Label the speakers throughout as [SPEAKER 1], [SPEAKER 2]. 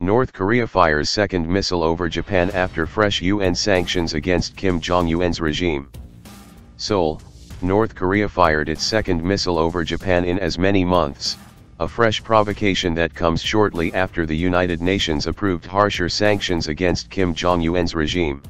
[SPEAKER 1] North Korea fires second missile over Japan after fresh UN sanctions against Kim Jong Un's regime. Seoul, North Korea fired its second missile over Japan in as many months, a fresh provocation that comes shortly after the United Nations approved harsher sanctions against Kim Jong Un's regime.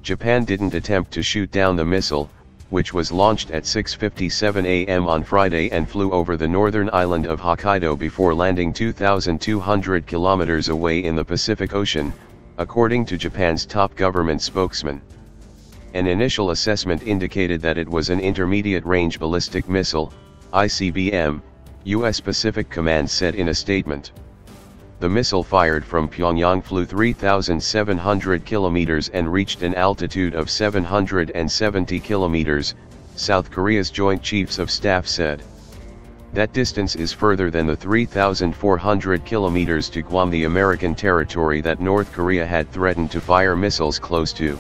[SPEAKER 1] Japan didn't attempt to shoot down the missile, which was launched at 6:57 a.m. on Friday and flew over the northern island of Hokkaido before landing 2,200 kilometers away in the Pacific Ocean, according to Japan's top government spokesman. An initial assessment indicated that it was an intermediate-range ballistic missile, ICBM, U.S. Pacific Command said in a statement. The missile fired from Pyongyang flew 3,700 kilometers and reached an altitude of 770 kilometers, South Korea's Joint Chiefs of Staff said. That distance is further than the 3,400 kilometers to Guam, the American territory that North Korea had threatened to fire missiles close to.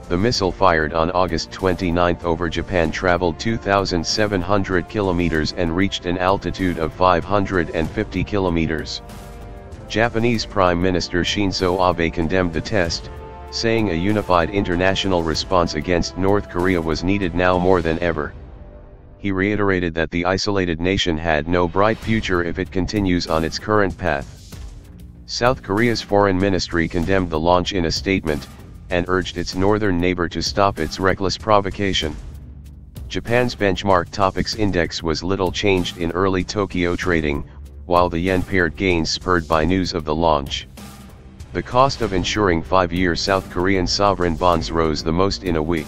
[SPEAKER 1] The missile fired on August 29 over Japan traveled 2,700 kilometers and reached an altitude of 550 kilometers. Japanese Prime Minister Shinzo Abe condemned the test, saying a unified international response against North Korea was needed now more than ever. He reiterated that the isolated nation had no bright future if it continues on its current path. South Korea's foreign ministry condemned the launch in a statement, and urged its northern neighbor to stop its reckless provocation. Japan's benchmark Topix index was little changed in early Tokyo trading, while the yen paired gains spurred by news of the launch. The cost of insuring 5-year South Korean sovereign bonds rose the most in a week.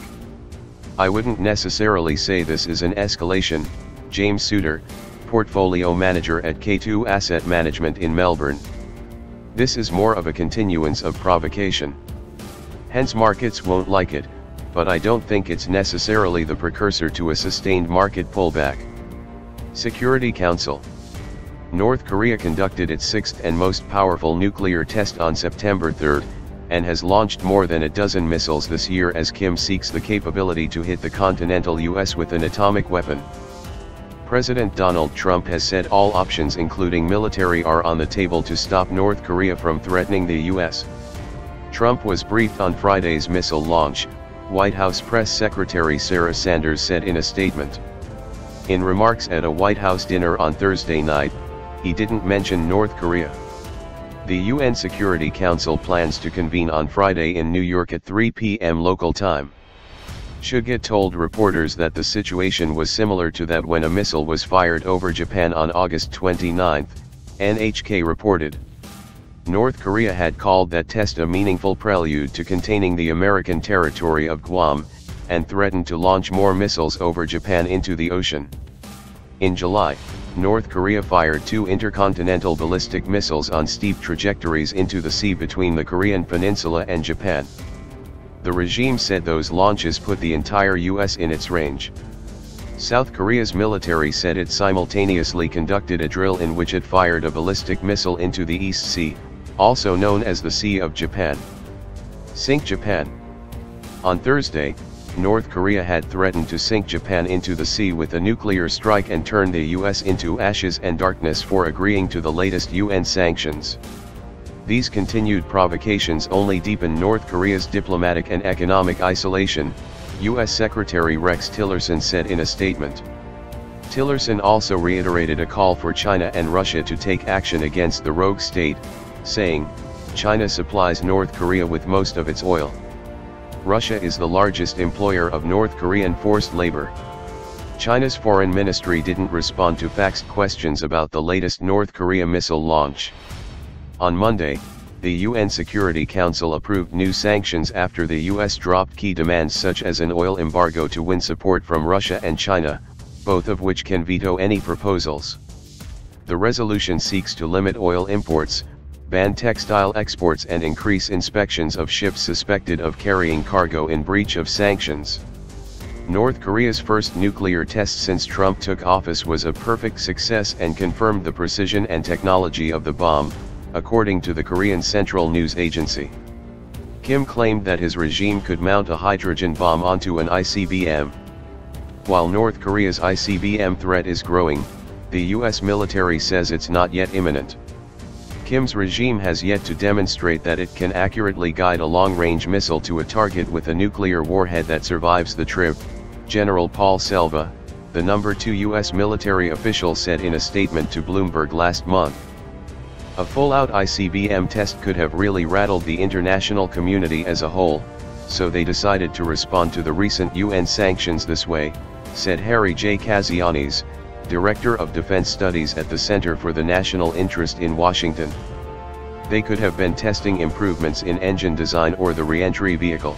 [SPEAKER 1] I wouldn't necessarily say this is an escalation, James Suter, portfolio manager at K2 Asset Management in Melbourne. This is more of a continuance of provocation. Hence markets won't like it, but I don't think it's necessarily the precursor to a sustained market pullback. Security Council. North Korea conducted its sixth and most powerful nuclear test on September 3, and has launched more than a dozen missiles this year as Kim seeks the capability to hit the continental US with an atomic weapon. President Donald Trump has said all options including military are on the table to stop North Korea from threatening the US. Trump was briefed on Friday's missile launch, White House Press Secretary Sarah Sanders said in a statement. In remarks at a White House dinner on Thursday night, he didn't mention North Korea. The UN Security Council plans to convene on Friday in New York at 3 p.m. local time. Suga told reporters that the situation was similar to that when a missile was fired over Japan on August 29, NHK reported. North Korea had called that test a meaningful prelude to containing the American territory of Guam, and threatened to launch more missiles over Japan into the ocean. In July, North Korea fired 2 intercontinental ballistic missiles on steep trajectories into the sea between the Korean peninsula and Japan. The regime said those launches put the entire US in its range. South Korea's military said it simultaneously conducted a drill in which it fired a ballistic missile into the East Sea, also known as the Sea of Japan. Sink Japan. On Thursday, North Korea had threatened to sink Japan into the sea with a nuclear strike and turn the US into ashes and darkness for agreeing to the latest UN sanctions. These continued provocations only deepen North Korea's diplomatic and economic isolation, US Secretary Rex Tillerson said in a statement. Tillerson also reiterated a call for China and Russia to take action against the rogue state, saying, China supplies North Korea with most of its oil. Russia is the largest employer of North Korean forced labor. China's foreign ministry didn't respond to faxed questions about the latest North Korea missile launch. On Monday, the UN Security Council approved new sanctions after the US dropped key demands such as an oil embargo to win support from Russia and China, both of which can veto any proposals. The resolution seeks to limit oil imports, ban textile exports and increase inspections of ships suspected of carrying cargo in breach of sanctions. North Korea's first nuclear test since Trump took office was a perfect success and confirmed the precision and technology of the bomb, according to the Korean Central News Agency. Kim claimed that his regime could mount a hydrogen bomb onto an ICBM. While North Korea's ICBM threat is growing, the US military says it's not yet imminent. Kim's regime has yet to demonstrate that it can accurately guide a long-range missile to a target with a nuclear warhead that survives the trip, General Paul Selva, the #2 U.S. military official said in a statement to Bloomberg last month. A full-out ICBM test could have really rattled the international community as a whole, so they decided to respond to the recent UN sanctions this way, said Harry J. Kazianis, Director of Defense Studies at the Center for the National Interest in Washington. They could have been testing improvements in engine design or the re-entry vehicle.